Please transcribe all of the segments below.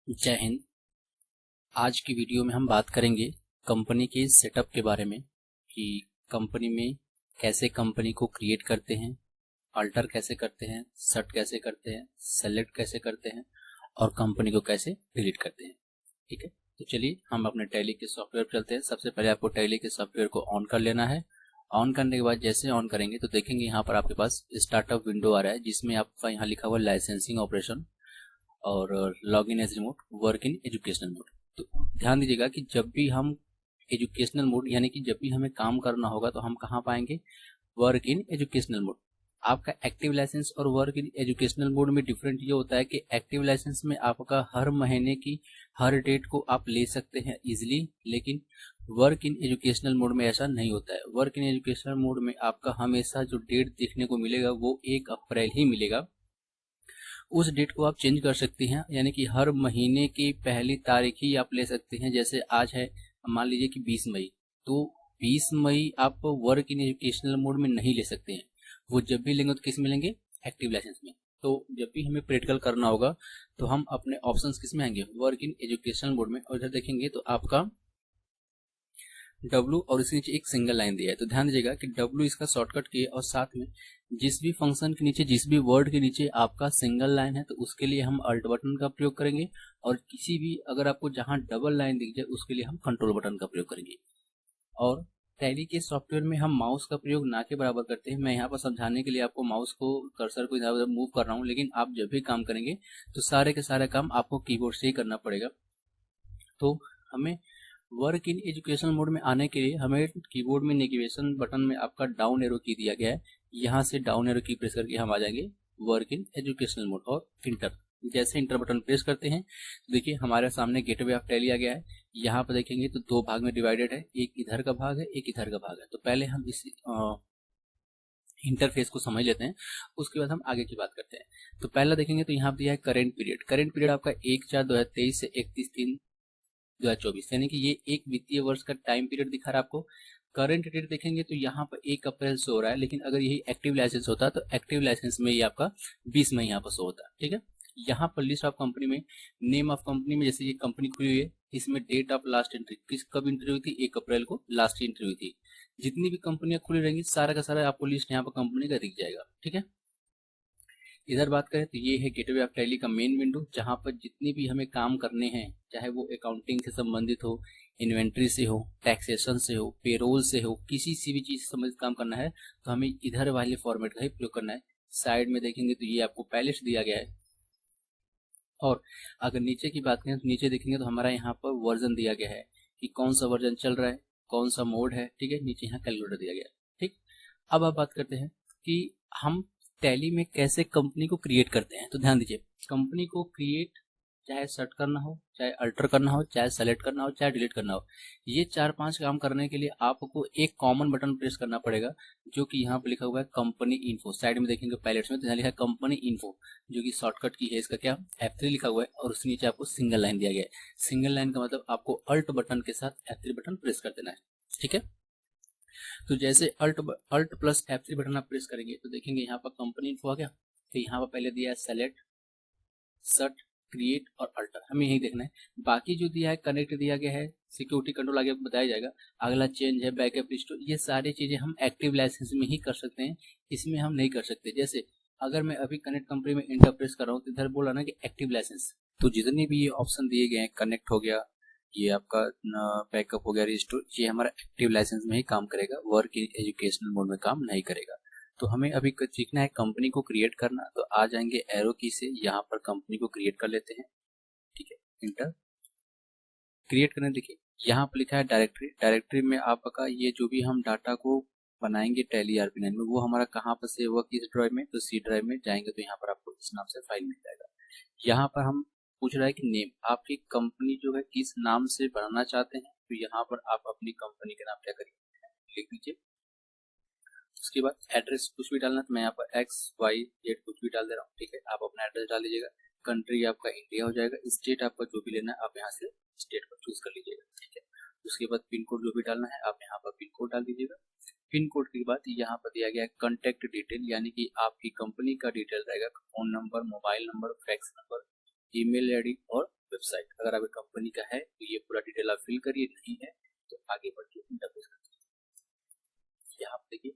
जय हिंद। आज की वीडियो में हम बात करेंगे कंपनी के सेटअप के बारे में कि कंपनी में कैसे कंपनी को क्रिएट करते हैं, अल्टर कैसे करते हैं, सर्ट कैसे करते हैं, सेलेक्ट कैसे करते हैं और कंपनी को कैसे डिलीट करते हैं। ठीक है, तो चलिए हम अपने टैली के सॉफ्टवेयर पर चलते हैं। सबसे पहले आपको टैली के सॉफ्टवेयर को ऑन कर लेना है। ऑन करने के बाद जैसे ऑन करेंगे तो देखेंगे यहाँ पर आपके पास स्टार्टअप विंडो आ रहा है, जिसमें आपका यहाँ लिखा हुआ लाइसेंसिंग ऑपरेशन और log in as remote, work in educational mode. तो ध्यान दीजिएगा कि जब भी हम एजुकेशनल मोड यानी कि जब भी हमें काम करना होगा तो हम कहाँ पाएंगे, वर्क इन एजुकेशनल मोड। आपका एक्टिव लाइसेंस और वर्क इन एजुकेशनल मोड में डिफरेंट ये होता है कि एक्टिव लाइसेंस में आपका हर महीने की हर डेट को आप ले सकते हैं इजिली, लेकिन वर्क इन एजुकेशनल मोड में ऐसा नहीं होता है। वर्क इन एजुकेशनल मोड में आपका हमेशा जो डेट देखने को मिलेगा वो 1 अप्रैल ही मिलेगा। उस डेट को आप चेंज कर सकती हैं, यानी कि हर महीने की पहली तारीख ही आप ले सकते हैं। जैसे आज है, मान लीजिए कि 20 मई, तो 20 मई आप वर्क इन एजुकेशनल मोड में नहीं ले सकते हैं। वो जब भी लेंगे तो किस में लेंगे, एक्टिव लाइसेंस में। तो जब भी हमें प्रैक्टिकल करना होगा तो हम अपने ऑप्शंस किस में आएंगे, वर्क इन एजुकेशनल मोड में। और इधर देखेंगे तो आपका W और इसके नीचे एक सिंगल लाइन दिया है, तो ध्यान दीजिएगा कि W इसका शॉर्टकट की है और साथ में जिस भी फंक्शन के नीचे, जिस भी वर्ड के नीचे आपका सिंगल लाइन है तो उसके लिए हम अल्ट बटन का प्रयोग करेंगे, और किसी भी अगर आपको जहां डबल लाइन दिख जाए उसके लिए हम कंट्रोल बटन का प्रयोग करेंगे। और टैली के सॉफ्टवेयर में हम माउस का प्रयोग ना के बराबर करते हैं। मैं यहाँ पर समझाने के लिए आपको माउस को, कर्सर को इधर उधर मूव कर रहा हूँ, लेकिन आप जब भी काम करेंगे तो सारे के सारे काम आपको कीबोर्ड से ही करना पड़ेगा। तो हमें वर्क इन एजुकेशन मोड में आने के लिए हमें कीबोर्ड में नेविगेशन बटन में आपका डाउन एरो की दिया गया है, यहाँ से डाउन एरो की प्रेस करके हम आ जाएंगे वर्क इन एजुकेशनल मोड और इंटर। जैसे इंटर बटन प्रेस करते हैं तो देखिए हमारे सामने गेटवे ऑफ टैली आ गया है। यहाँ पर देखेंगे तो 2 भाग में डिवाइडेड है, एक इधर का भाग है, एक इधर का भाग है। तो पहले हम इस इंटरफेस को समझ लेते हैं, उसके बाद हम आगे की बात करते हैं। तो पहला देखेंगे तो यहाँ दिया है करेंट पीरियड। करेंट पीरियड आपका 1/4/2023 से 31/3/2024, यानी कि ये एक वित्तीय वर्ष का टाइम पीरियड दिखा रहा है आपको। करंट डेट देखेंगे तो यहाँ पर 1 अप्रैल से हो रहा है, लेकिन अगर यही एक्टिव लाइसेंस होता तो एक्टिव लाइसेंस में ये आपका 20 मई यहाँ पर शो होता। ठीक है, यहाँ पर लिस्ट ऑफ कंपनी में, नेम ऑफ कंपनी में, जैसे ये कंपनी खुली हुई है इसमें डेट ऑफ लास्ट एंट्री किस कब एंट्री हुई थी, 1 अप्रैल को लास्ट एंट्री हुई थी। जितनी भी कंपनियां खुली रहेंगी सारा का सारा आपको लिस्ट यहाँ पर कंपनी का दिख जाएगा। ठीक है, इधर बात करें तो ये है गेटवे ऑफ टैली का मेन विंडो, जहां पर जितने भी हमें काम करने हैं, चाहे वो अकाउंटिंग से संबंधित हो, इन्वेंट्री से हो, टैक्सेशन से हो, पेरोल से हो, किसी सी भी चीज से संबंधित काम करना है तो हमें इधर वाले फॉर्मेट का ही प्रयोग करना है। साइड में देखेंगे तो ये आपको पहले से दिया गया है। और अगर नीचे की बात करें तो नीचे देखेंगे तो हमारा यहाँ पर वर्जन दिया गया है कि कौन सा वर्जन चल रहा है, कौन सा मोड है। ठीक है, नीचे यहाँ कैलकुलेटर दिया गया है। ठीक, अब आप बात करते हैं कि हम टैली में कैसे कंपनी को क्रिएट करते हैं। तो ध्यान दीजिए, कंपनी को क्रिएट चाहे सर्च करना हो, चाहे अल्टर करना हो, चाहे सेलेक्ट करना हो, चाहे डिलीट करना हो, ये 4-5 काम करने के लिए आपको एक कॉमन बटन प्रेस करना पड़ेगा, जो कि यहाँ पे लिखा हुआ है कंपनी इन्फो। साइड में देखेंगे पैलेट्स में तो यहाँ लिखा है कंपनी इन्फो, जो कि शॉर्टकट की है इसका क्या, F3 लिखा हुआ है, और उसके नीचे आपको सिंगल लाइन दिया गया है। सिंगल लाइन का मतलब आपको अल्ट बटन के साथ F3 बटन प्रेस कर देना है। ठीक है, तो जैसे अल्ट प्लस F3 बटन आप प्रेस करेंगे तो देखेंगे यहाँ पर कंपनी इन्फो आ गया। तो यहाँ पर पहले दिया है सेलेक्ट, सर्ट, क्रिएट और अल्टर, हमें यही देखना है। बाकी जो दिया है कनेक्ट दिया गया है, सिक्योरिटी कंट्रोल आगे बताया जाएगा, अगला चेंज है, बैकअप रिस्टोर, ये सारी चीजें हम एक्टिव लाइसेंस में ही कर सकते हैं, इसमें हम नहीं कर सकते। जैसे अगर मैं अभी कनेक्ट कंपनी में इंटर प्रेस कर रहा हूँ तो इधर बोला ना कि एक्टिव लाइसेंस, तो जितने भी ये ऑप्शन दिए गए हैं, कनेक्ट हो गया, ये आपका बैकअप हो गया, रिस्टोर, ये हमारा एक्टिव लाइसेंस में ही काम करेगा, वर्क एजुकेशनल मोड में काम नहीं करेगा। तो हमें अभी सीखना है कंपनी को क्रिएट करना, तो आ जाएंगे एरो की से, यहाँ पर कंपनी को क्रिएट कर लेते हैं। ठीक है, इंटर, क्रिएट करने देखिए यहाँ पर लिखा है डायरेक्टरी। डायरेक्टरी में आपका ये जो भी हम डाटा को बनाएंगे टैली RP9 में, वो हमारा कहाँ पर सेव हुआ, किस ड्राइव में, तो C ड्राइव में जाएंगे तो यहाँ पर आपको इस नाम से फाइल मिल जाएगा। यहाँ पर हम पूछ रहा है कि नेम, आपकी कंपनी जो है किस नाम से बनाना चाहते हैं, तो यहाँ पर आप अपनी कंपनी के नाम क्या करिए, लिख दीजिए। उसके बाद एड्रेस कुछ भी डालना, तो मैं यहाँ पर XYZ कुछ भी डाल दे रहा हूँ। ठीक है, आप अपना एड्रेस डाल लीजिएगा। कंट्री आपका इंडिया हो जाएगा, स्टेट आपका जो भी लेना है आप यहाँ से स्टेट को चूज कर लीजिएगा। ठीक है, उसके बाद पिन कोड जो भी डालना है आप यहाँ पर पिन कोड डाल दीजिएगा। पिन कोड के बाद यहाँ पर दिया गया है कॉन्टेक्ट डिटेल, यानी कि आपकी कंपनी का डिटेल रहेगा, phone number, mobile number, fax number, email ID और वेबसाइट। अगर आपकी कंपनी का है तो ये पूरा डिटेल आप फिल करिए, नहीं है तो आगे बढ़ के इंटरप्रेस करिए। यहाँ पे देखिए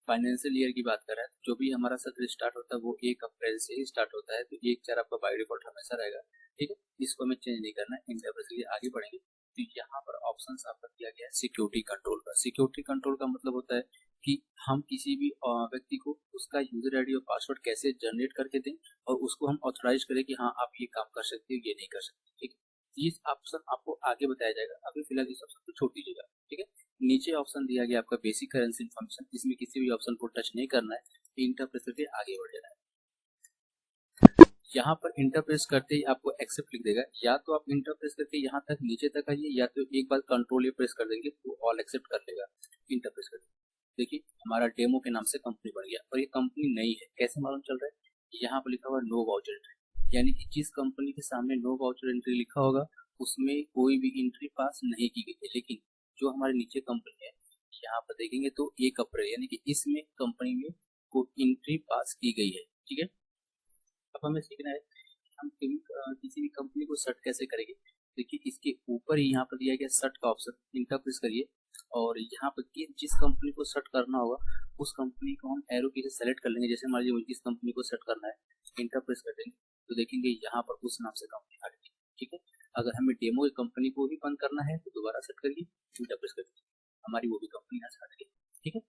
फाइनेंशियल ईयर की बात कर रहा है, जो भी हमारा सत्र स्टार्ट होता है वो 1 अप्रैल से ही स्टार्ट होता है, तो 1/4 आपका बाय डिफॉल्ट हमेशा रहेगा, ठीक है। इसको हमें चेंज नहीं करना है। इंटरप्रेस के लिए आगे बढ़ेंगे तो यहाँ पर ऑप्शंस आपका दिया गया है सिक्योरिटी कंट्रोल का। सिक्योरिटी कंट्रोल का मतलब होता है कि हम किसी भी व्यक्ति को उसका यूजर आईडी और पासवर्ड कैसे जनरेट करके दें और उसको हम ऑथराइज करें कि हाँ आप ये काम कर सकते हो, ये नहीं कर सकते, ठीक है। ये ऑप्शन आपको आगे बताया जाएगा, अभी फिलहाल इस ऑप्शन को छोड़ दीजिएगा, ठीक है। नीचे ऑप्शन दिया गया आपका बेसिक करेंसी इन्फॉर्मेशन, इसमें किसी भी ऑप्शन को टच नहीं करना है, इंटरप्रेस करके आगे बढ़ जाना है। यहाँ पर इंटरप्रेस करते ही आपको एक्सेप्ट लिख देगा, या तो आप इंटरप्रेस करके यहाँ तक नीचे तक आइए, या तो एक बार कंट्रोल ए प्रेस कर देंगे तो ऑल एक्सेप्ट कर लेगा। इंटरप्रेस करके देखिए हमारा डेमो के नाम से कंपनी बन गया, और ये कंपनी नई है, कैसे मालूम चल रहा है, यहाँ पर लिखा हुआ नो वाउचर एंट्री, यानी कि जिस कंपनी के सामने नो वाउचर एंट्री लिखा होगा उसमें कोई भी एंट्री पास नहीं की गई है। लेकिन जो हमारे नीचे कंपनी है यहाँ पर देखेंगे तो 1 अप्रैल यानी कि इसमें कंपनी में कोई एंट्री पास की गई है, ठीक है। अब हमें सीखना है हम किसी भी कंपनी को सर्च कैसे करेंगे। देखिए इसके ऊपर ही यहाँ पर दिया गया सर्च का ऑप्शन, इंटरप्रेस करिए और यहाँ पर जिस कंपनी को सर्च करना होगा उस कंपनी को हम एरो की से सेलेक्ट कर लेंगे। जैसे मान लीजिए जिस कंपनी को सर्च करना है इंटरप्रेस कर देंगे तो देखेंगे यहाँ पर उस नाम से कंपनी आ गई, ठीक है। अगर हमें डेमो कंपनी को भी बंद करना है तो दोबारा सर्च करिए, इंटरप्रेस कर दीजिए, हमारी वो भी कंपनी यहाँ से हट गई, ठीक है।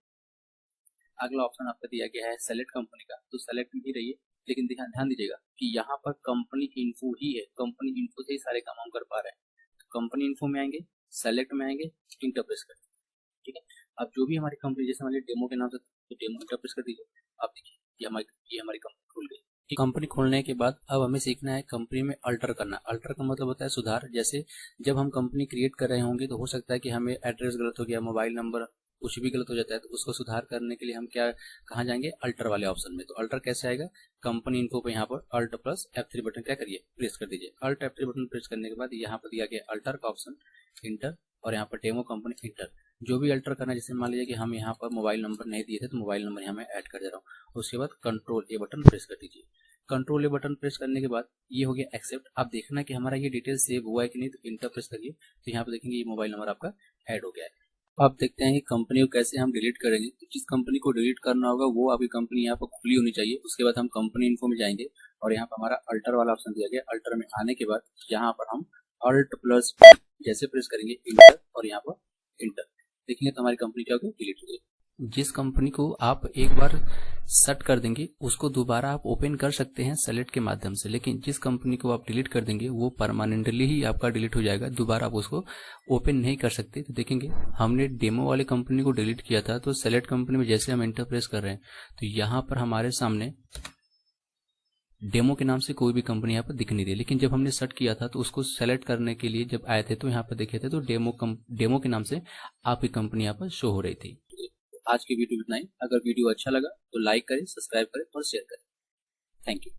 अगला ऑप्शन आपका दिया गया है सेलेक्ट कंपनी का, तो सेलेक्ट में ही रहिए, लेकिन ध्यान दीजिएगा कि यहाँ पर कंपनी इन्फो ही है, कंपनी इन्फो से ही सारे काम हम कर पा रहे हैं। तो कंपनी इन्फो में आएंगे, सेलेक्ट में आएंगे, इंटरप्रेस कर, ठीक है। अब जो भी हमारी कंपनी, जैसे हमारे डेमो के नाम से तो डेमो इंटरप्रेस कर दीजिए। अब देखिए ये हमारी कंपनी खुल गई। कंपनी खोलने के बाद अब हमें सीखना है कंपनी में अल्टर करना। अल्टर का मतलब होता है सुधार। जैसे जब हम कंपनी क्रिएट कर रहे होंगे तो हो सकता है कि हमें एड्रेस गलत हो गया, मोबाइल नंबर कुछ भी गलत हो जाता है, तो उसको सुधार करने के लिए हम कहाँ जाएंगे, अल्टर वाले ऑप्शन में। तो अल्टर कैसे आएगा, कंपनी इन्फो पे यहाँ पर अल्ट प्लस F3 बटन क्या करिए प्रेस कर दीजिए। अल्ट F3 बटन प्रेस करने के बाद यहाँ पर दिया गया अल्टर का ऑप्शन, इंटर, और यहाँ पर डेमो कंपनी इंटर। जो भी अल्टर करना है, जैसे मान लीजिए कि हम यहाँ पर मोबाइल नंबर नहीं दिए थे तो मोबाइल नंबर यहाँ मैं ऐड कर दे रहा हूँ। उसके बाद कंट्रोल ए बटन प्रेस कर दीजिए। कंट्रोल ए बटन प्रेस करने के बाद ये हो गया एक्सेप्ट। आप देखना कि हमारा ये डिटेल सेव हुआ है कि नहीं, तो इंटर प्रेस करिए तो यहाँ पर देखेंगे ये मोबाइल नंबर आपका ऐड हो गया है। आप देखते हैं कि कंपनी को कैसे हम डिलीट करेंगे। तो जिस कंपनी को डिलीट करना होगा वो अभी कंपनी यहाँ पर खुली होनी चाहिए। उसके बाद हम कंपनी इन्फो में जाएंगे और यहाँ पर हमारा अल्टर वाला ऑप्शन दिया गया। अल्टर में आने के बाद यहाँ पर हम अल्ट प्लस जैसे प्रेस करेंगे इंटर और यहाँ पर इंटर, देखेंगे तो हमारी कंपनी क्या होगी, डिलीट हो गई। जिस कंपनी को आप एक बार सेट कर देंगे उसको दोबारा आप ओपन कर सकते हैं सेलेक्ट के माध्यम से, लेकिन जिस कंपनी को आप डिलीट कर देंगे वो परमानेंटली ही आपका डिलीट हो जाएगा, दोबारा आप उसको ओपन नहीं कर सकते। तो देखेंगे हमने डेमो वाले कंपनी को डिलीट किया था, तो सेलेक्ट कंपनी में जैसे हम इंटर प्रेस कर रहे हैं तो यहाँ पर हमारे सामने डेमो के नाम से कोई भी कंपनी यहाँ पर दिख नहीं रही। लेकिन जब हमने सर्च किया था तो उसको सेलेक्ट करने के लिए जब आए थे तो यहाँ पर देखे थे तो डेमो के नाम से आपकी कंपनी यहाँ पर शो हो रही थी। आज की वीडियो इतना ही। अगर वीडियो अच्छा लगा तो लाइक करें, सब्सक्राइब करें और शेयर करें। Thank you.